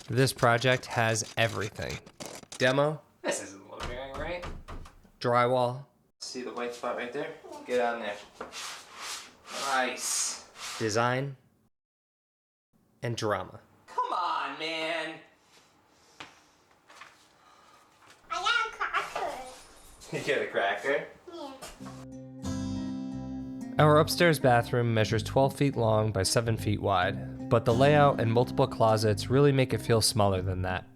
This project has everything. Demo. This isn't the living room, right? Drywall. See the white spot right there? Get on there. Nice. Design. And drama. Come on, man. I got a cracker. You get a cracker? Yeah. Our upstairs bathroom measures 12 feet long by 7 feet wide, but the layout and multiple closets really make it feel smaller than that.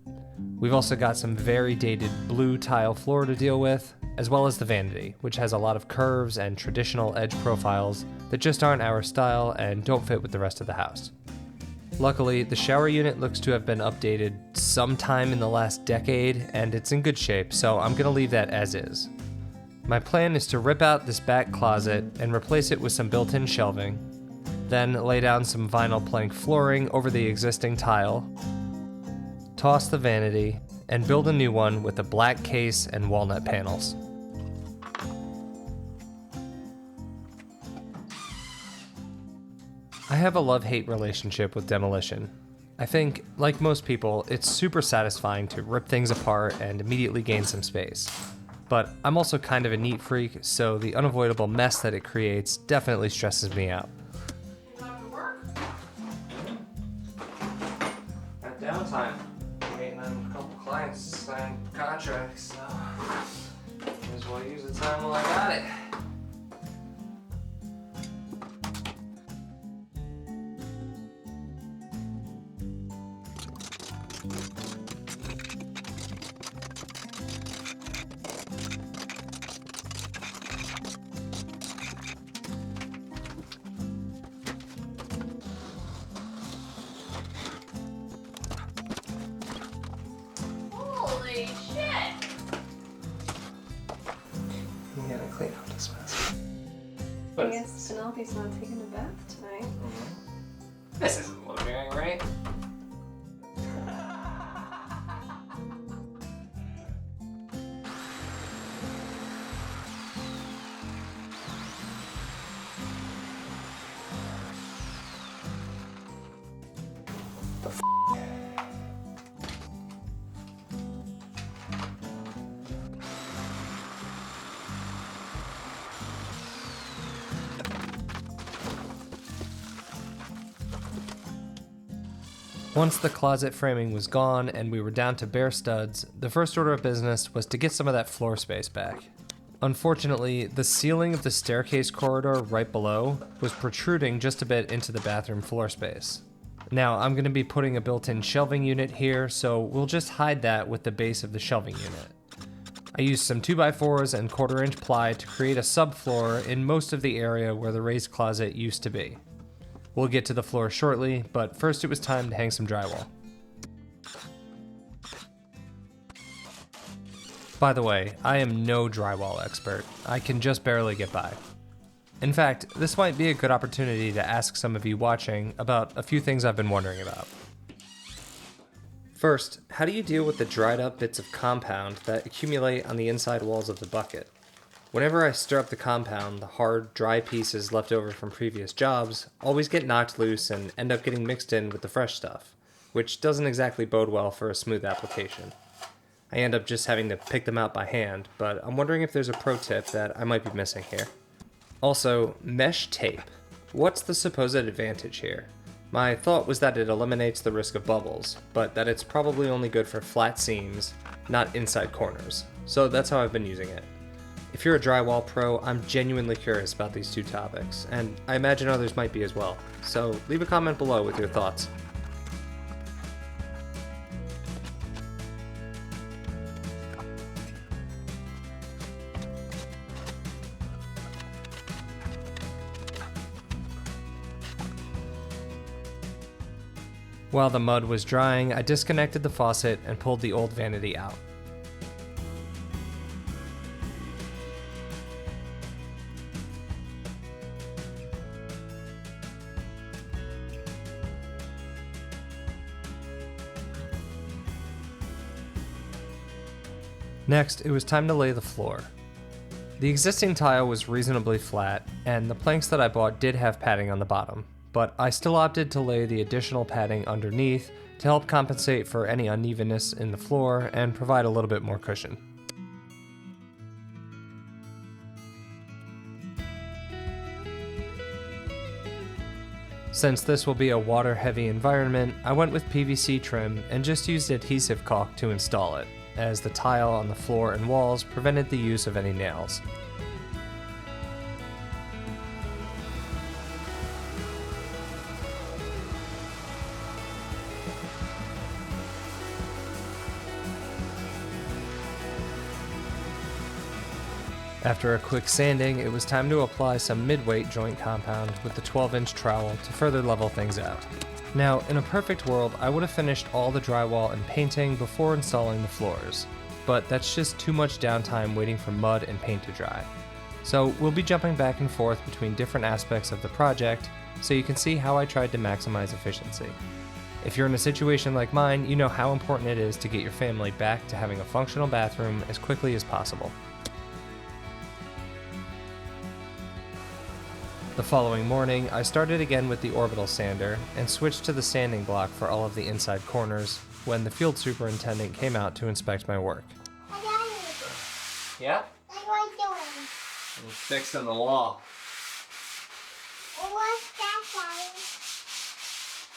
We've also got some very dated blue tile floor to deal with, as well as the vanity, which has a lot of curves and traditional edge profiles that just aren't our style and don't fit with the rest of the house. Luckily, the shower unit looks to have been updated sometime in the last decade, and it's in good shape, so I'm gonna leave that as is. My plan is to rip out this back closet and replace it with some built-in shelving, then lay down some vinyl plank flooring over the existing tile, toss the vanity, and build a new one with a black case and walnut panels. I have a love-hate relationship with demolition. I think, like most people, it's super satisfying to rip things apart and immediately gain some space. But I'm also kind of a neat freak, so the unavoidable mess that it creates definitely stresses me out. At downtime. Waiting on a couple clients to sign contracts, so might as well use the time while I got it. Holy shit! I'm gonna clean up this mess. I guess Penelope's not taking a bath tonight. This isn't the living room, right? Once the closet framing was gone and we were down to bare studs, the first order of business was to get some of that floor space back. Unfortunately, the ceiling of the staircase corridor right below was protruding just a bit into the bathroom floor space. Now, I'm going to be putting a built-in shelving unit here, so we'll just hide that with the base of the shelving unit. I used some 2x4s and 1/4-inch ply to create a subfloor in most of the area where the raised closet used to be. We'll get to the floor shortly, but first it was time to hang some drywall. By the way, I am no drywall expert. I can just barely get by. In fact, this might be a good opportunity to ask some of you watching about a few things I've been wondering about. First, how do you deal with the dried up bits of compound that accumulate on the inside walls of the bucket? Whenever I stir up the compound, the hard, dry pieces left over from previous jobs always get knocked loose and end up getting mixed in with the fresh stuff, which doesn't exactly bode well for a smooth application. I end up just having to pick them out by hand, but I'm wondering if there's a pro tip that I might be missing here. Also, mesh tape. What's the supposed advantage here? My thought was that it eliminates the risk of bubbles, but that it's probably only good for flat seams, not inside corners, so that's how I've been using it. If you're a drywall pro, I'm genuinely curious about these two topics, and I imagine others might be as well, so leave a comment below with your thoughts. While the mud was drying, I disconnected the faucet and pulled the old vanity out. Next, it was time to lay the floor. The existing tile was reasonably flat, and the planks that I bought did have padding on the bottom, but I still opted to lay the additional padding underneath to help compensate for any unevenness in the floor and provide a little bit more cushion. Since this will be a water-heavy environment, I went with PVC trim and just used adhesive caulk to install it, as the tile on the floor and walls prevented the use of any nails. After a quick sanding, it was time to apply some mid-weight joint compound with the 12-inch trowel to further level things out. Now, in a perfect world, I would have finished all the drywall and painting before installing the floors, but that's just too much downtime waiting for mud and paint to dry. So we'll be jumping back and forth between different aspects of the project so you can see how I tried to maximize efficiency. If you're in a situation like mine, you know how important it is to get your family back to having a functional bathroom as quickly as possible. The following morning, I started again with the orbital sander and switched to the sanding block for all of the inside corners when the field superintendent came out to inspect my work. Yeah? What are you doing? I'm fixing the wall. What's that, Daddy?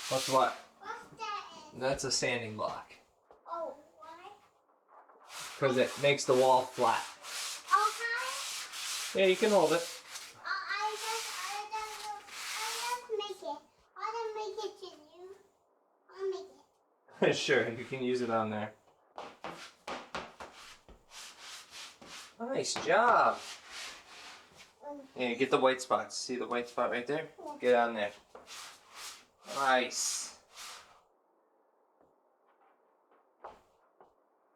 What's what? What's that? That's a sanding block. Oh, what? Because it makes the wall flat. Okay. Yeah, you can hold it. I just make it. I'll make it to you. I'll make it. Sure, you can use it on there. Nice job. Yeah, get the white spots. See the white spot right there? Get on there. Nice.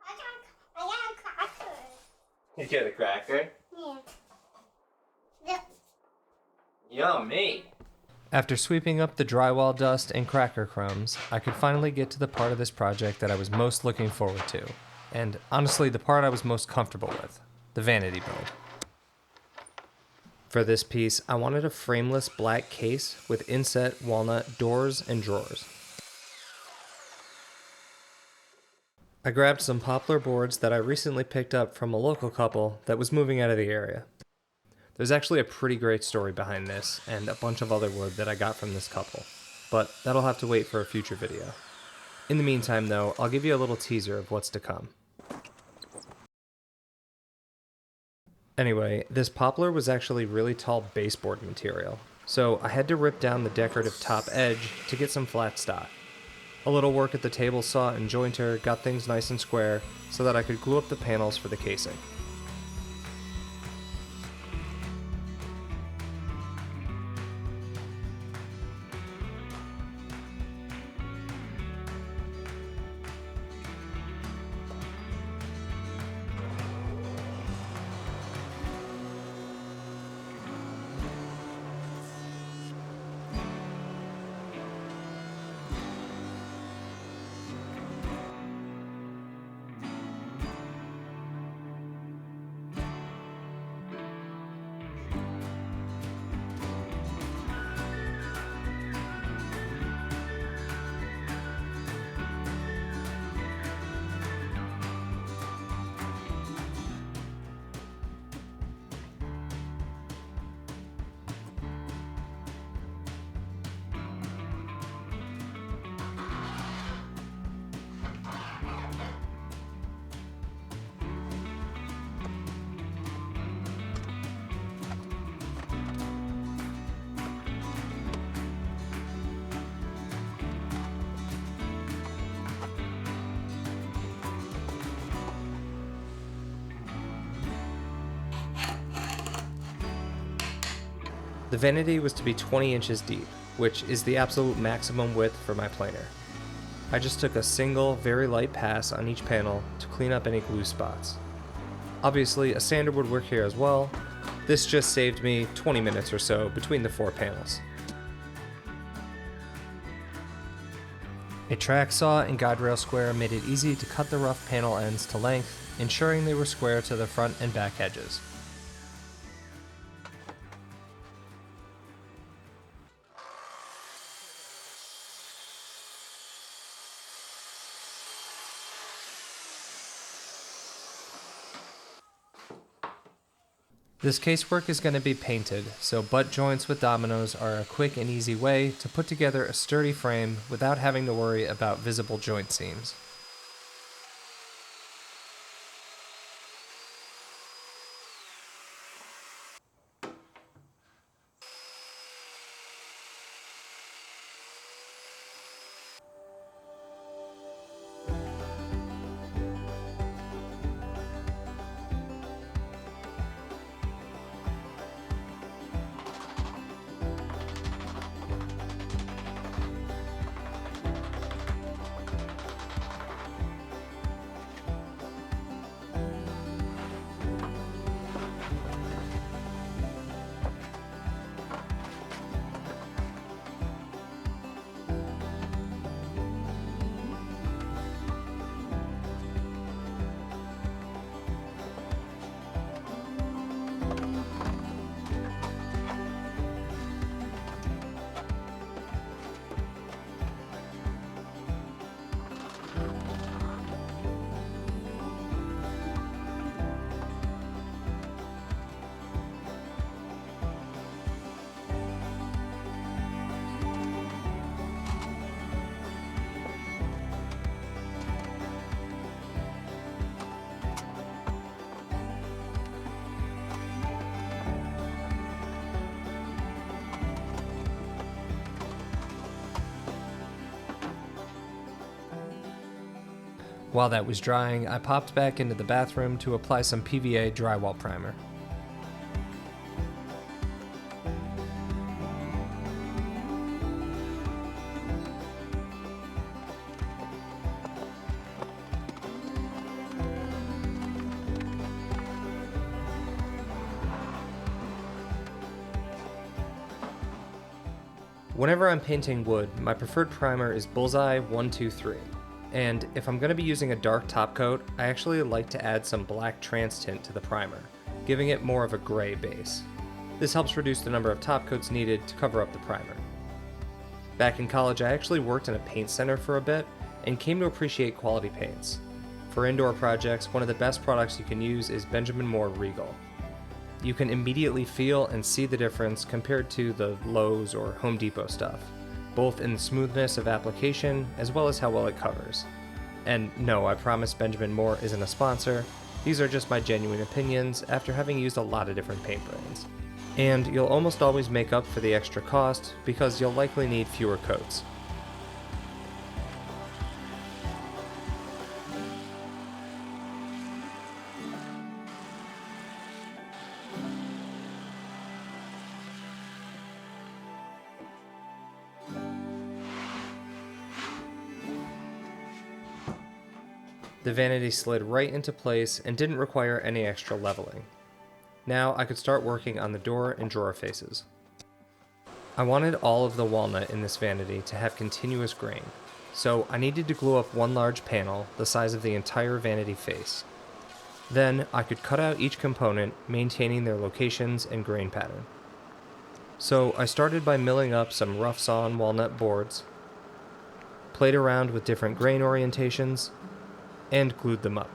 I got a cracker. You get a cracker? Yeah. Yummy. After sweeping up the drywall dust and cracker crumbs, I could finally get to the part of this project that I was most looking forward to, and honestly the part I was most comfortable with, the vanity build. For this piece, I wanted a frameless black case with inset walnut doors and drawers. I grabbed some poplar boards that I recently picked up from a local couple that was moving out of the area. There's actually a pretty great story behind this, and a bunch of other wood that I got from this couple, but that'll have to wait for a future video. In the meantime though, I'll give you a little teaser of what's to come. Anyway, this poplar was actually really tall baseboard material, so I had to rip down the decorative top edge to get some flat stock. A little work at the table saw and jointer got things nice and square so that I could glue up the panels for the casing. The vanity was to be 20 inches deep, which is the absolute maximum width for my planer. I just took a single, very light pass on each panel to clean up any glue spots. Obviously, a sander would work here as well. This just saved me 20 minutes or so between the 4 panels. A track saw and guide rail square made it easy to cut the rough panel ends to length, ensuring they were square to the front and back edges. This casework is going to be painted, so butt joints with dominoes are a quick and easy way to put together a sturdy frame without having to worry about visible joint seams. While that was drying, I popped back into the bathroom to apply some PVA drywall primer. Whenever I'm painting wood, my preferred primer is Bullseye 123. And if I'm going to be using a dark top coat, I actually like to add some black trans tint to the primer, giving it more of a gray base. This helps reduce the number of top coats needed to cover up the primer. Back in college, I actually worked in a paint center for a bit and came to appreciate quality paints. For indoor projects, one of the best products you can use is Benjamin Moore Regal. You can immediately feel and see the difference compared to the Lowe's or Home Depot stuff, both in the smoothness of application as well as how well it covers. And no, I promise Benjamin Moore isn't a sponsor. These are just my genuine opinions after having used a lot of different paint brands. And you'll almost always make up for the extra cost because you'll likely need fewer coats. The vanity slid right into place and didn't require any extra leveling. Now I could start working on the door and drawer faces. I wanted all of the walnut in this vanity to have continuous grain, so I needed to glue up one large panel the size of the entire vanity face. Then I could cut out each component, maintaining their locations and grain pattern. So I started by milling up some rough sawn walnut boards, played around with different grain orientations, and glued them up.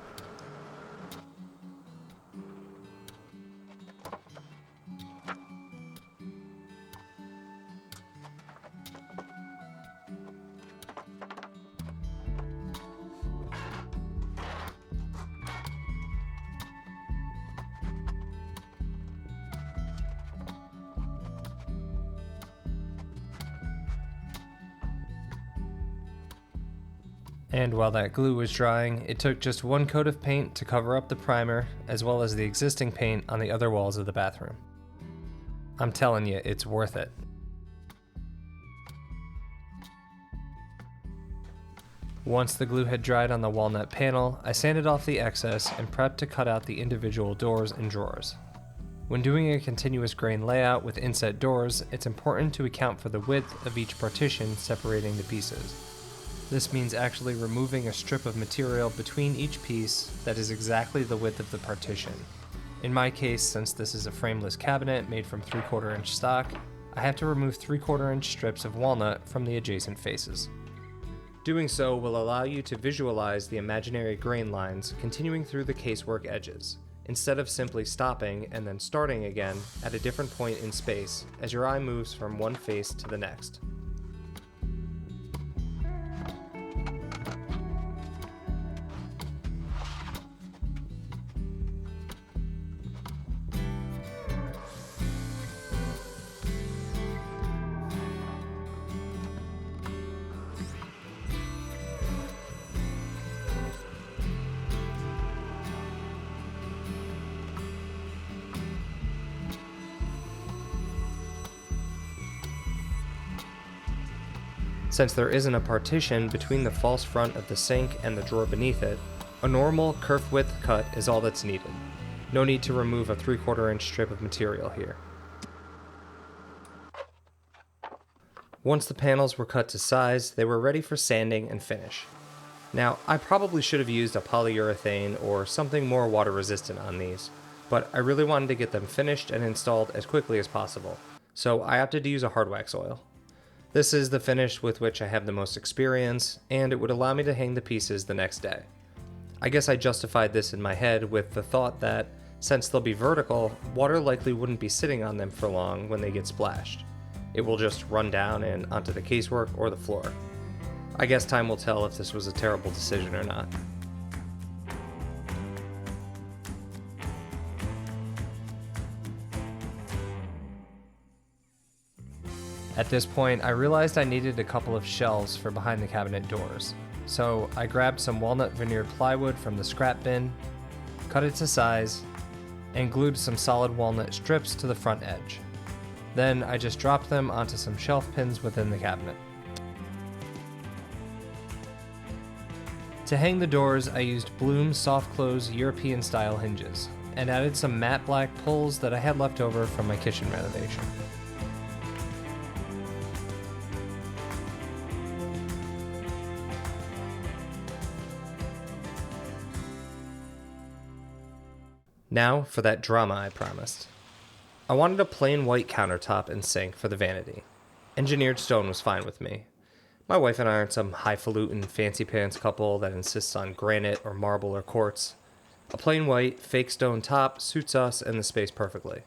And while that glue was drying, it took just one coat of paint to cover up the primer, as well as the existing paint on the other walls of the bathroom. I'm telling you, it's worth it. Once the glue had dried on the walnut panel, I sanded off the excess and prepped to cut out the individual doors and drawers. When doing a continuous grain layout with inset doors, it's important to account for the width of each partition separating the pieces. This means actually removing a strip of material between each piece that is exactly the width of the partition. In my case, since this is a frameless cabinet made from 3/4 inch stock, I have to remove 3/4 inch strips of walnut from the adjacent faces. Doing so will allow you to visualize the imaginary grain lines continuing through the casework edges, instead of simply stopping and then starting again at a different point in space as your eye moves from one face to the next. Since there isn't a partition between the false front of the sink and the drawer beneath it, a normal kerf width cut is all that's needed. No need to remove a 3/4 inch strip of material here. Once the panels were cut to size, they were ready for sanding and finish. Now, I probably should have used a polyurethane or something more water resistant on these, but I really wanted to get them finished and installed as quickly as possible, so I opted to use a hard wax oil. This is the finish with which I have the most experience, and it would allow me to hang the pieces the next day. I guess I justified this in my head with the thought that, since they'll be vertical, water likely wouldn't be sitting on them for long when they get splashed. It will just run down and onto the casework or the floor. I guess time will tell if this was a terrible decision or not. At this point, I realized I needed a couple of shelves for behind the cabinet doors. So I grabbed some walnut veneered plywood from the scrap bin, cut it to size, and glued some solid walnut strips to the front edge. Then I just dropped them onto some shelf pins within the cabinet. To hang the doors, I used Bloom soft close European style hinges, and added some matte black pulls that I had left over from my kitchen renovation. Now for that drama I promised. I wanted a plain white countertop and sink for the vanity. Engineered stone was fine with me. My wife and I aren't some highfalutin fancy pants couple that insists on granite or marble or quartz. A plain white, fake stone top suits us and the space perfectly.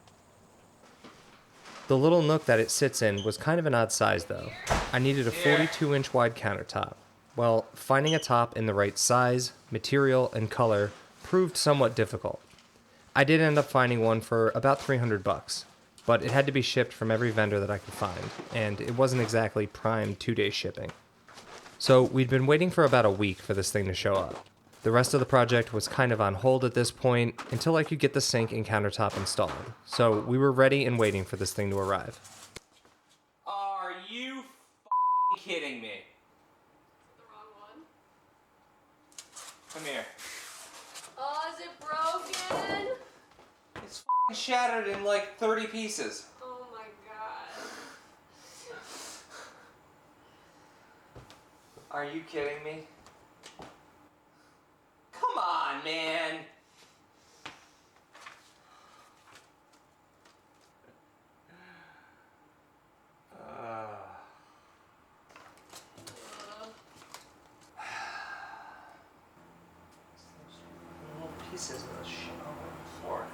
The little nook that it sits in was kind of an odd size though. I needed a 42-inch wide countertop. Well, finding a top in the right size, material, and color proved somewhat difficult. I did end up finding one for about $300, but it had to be shipped from every vendor that I could find, and it wasn't exactly prime 2-day shipping. So we'd been waiting for about a week for this thing to show up. The rest of the project was kind of on hold at this point until I could get the sink and countertop installed, so we were ready and waiting for this thing to arrive. Are you kidding me? The wrong one. Come here. Oh, is it broken? It's shattered in like 30 pieces. Oh my god. Are you kidding me? Come on, man. Pieces of the shit all over the floor.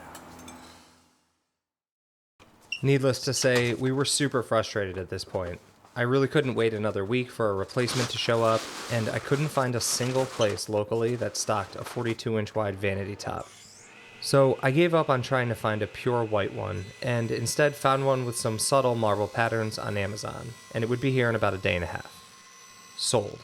Needless to say, we were super frustrated at this point. I really couldn't wait another week for a replacement to show up, and I couldn't find a single place locally that stocked a 42-inch wide vanity top. So I gave up on trying to find a pure white one, and instead found one with some subtle marble patterns on Amazon, and it would be here in about a day and a half. Sold.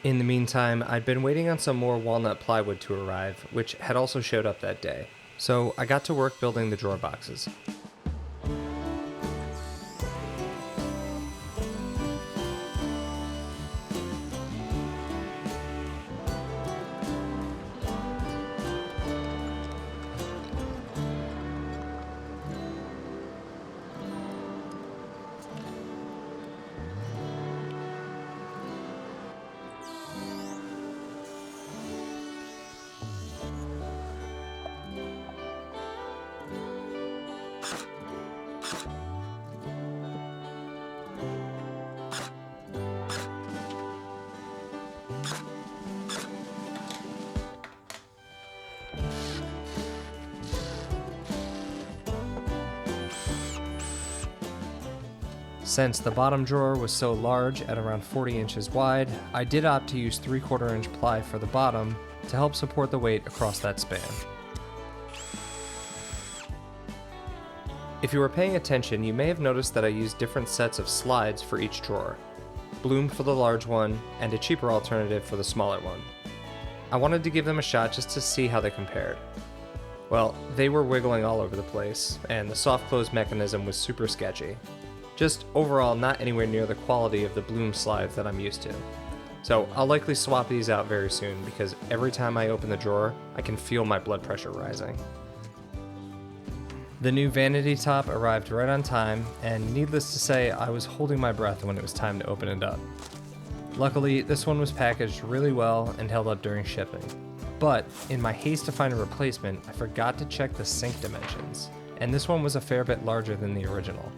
In the meantime, I'd been waiting on some more walnut plywood to arrive, which had also showed up that day, so I got to work building the drawer boxes. Since the bottom drawer was so large at around 40 inches wide, I did opt to use 3/4 inch ply for the bottom to help support the weight across that span. If you were paying attention, you may have noticed that I used different sets of slides for each drawer. Bloom for the large one, and a cheaper alternative for the smaller one. I wanted to give them a shot just to see how they compared. Well, they were wiggling all over the place, and the soft close mechanism was super sketchy. Just overall not anywhere near the quality of the Bloom slides that I'm used to. So I'll likely swap these out very soon because every time I open the drawer, I can feel my blood pressure rising. The new vanity top arrived right on time, and needless to say, I was holding my breath when it was time to open it up. Luckily, this one was packaged really well and held up during shipping. But in my haste to find a replacement, I forgot to check the sink dimensions, and this one was a fair bit larger than the original.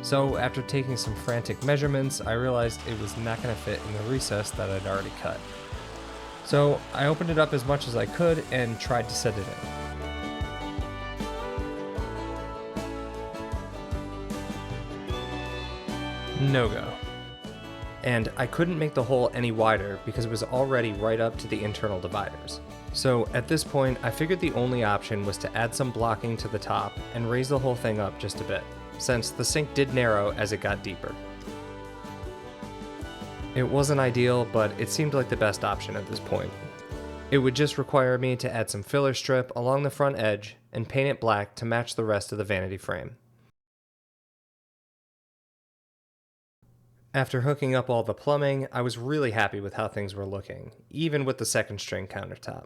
So after taking some frantic measurements, I realized it was not going to fit in the recess that I'd already cut. So I opened it up as much as I could and tried to set it in. No go. And I couldn't make the hole any wider because it was already right up to the internal dividers. So at this point, I figured the only option was to add some blocking to the top and raise the whole thing up just a bit, since the sink did narrow as it got deeper. It wasn't ideal, but it seemed like the best option at this point. It would just require me to add some filler strip along the front edge and paint it black to match the rest of the vanity frame. After hooking up all the plumbing, I was really happy with how things were looking, even with the second string countertop.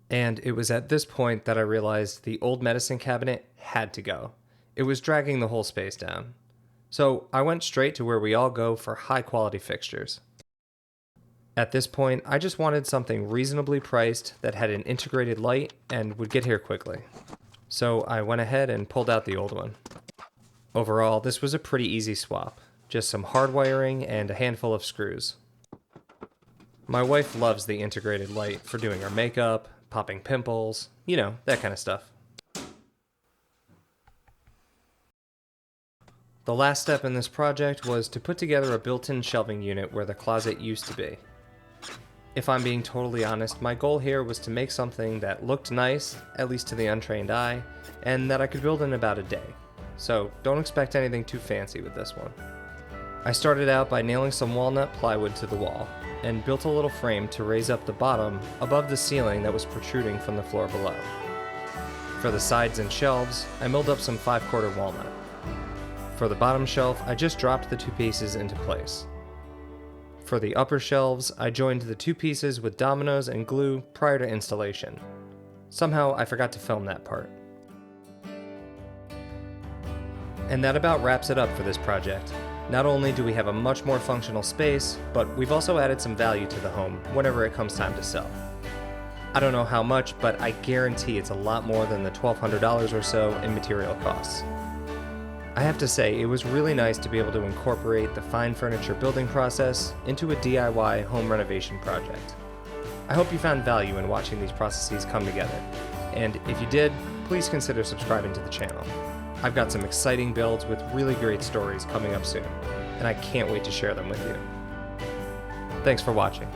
And it was at this point that I realized the old medicine cabinet had to go. It was dragging the whole space down. So I went straight to where we all go for high quality fixtures. At this point, I just wanted something reasonably priced that had an integrated light and would get here quickly. So I went ahead and pulled out the old one. Overall, this was a pretty easy swap. Just some hard wiring and a handful of screws. My wife loves the integrated light for doing her makeup, popping pimples, you know, that kind of stuff. The last step in this project was to put together a built-in shelving unit where the closet used to be. If I'm being totally honest, my goal here was to make something that looked nice, at least to the untrained eye, and that I could build in about a day. So don't expect anything too fancy with this one. I started out by nailing some walnut plywood to the wall, and built a little frame to raise up the bottom above the ceiling that was protruding from the floor below. For the sides and shelves, I milled up some 5/4 walnut. For the bottom shelf, I just dropped the two pieces into place. For the upper shelves, I joined the two pieces with dominoes and glue prior to installation. Somehow, I forgot to film that part. And that about wraps it up for this project. Not only do we have a much more functional space, but we've also added some value to the home whenever it comes time to sell. I don't know how much, but I guarantee it's a lot more than the $1,200 or so in material costs. I have to say, it was really nice to be able to incorporate the fine furniture building process into a DIY home renovation project. I hope you found value in watching these processes come together, and if you did, please consider subscribing to the channel. I've got some exciting builds with really great stories coming up soon, and I can't wait to share them with you. Thanks for watching.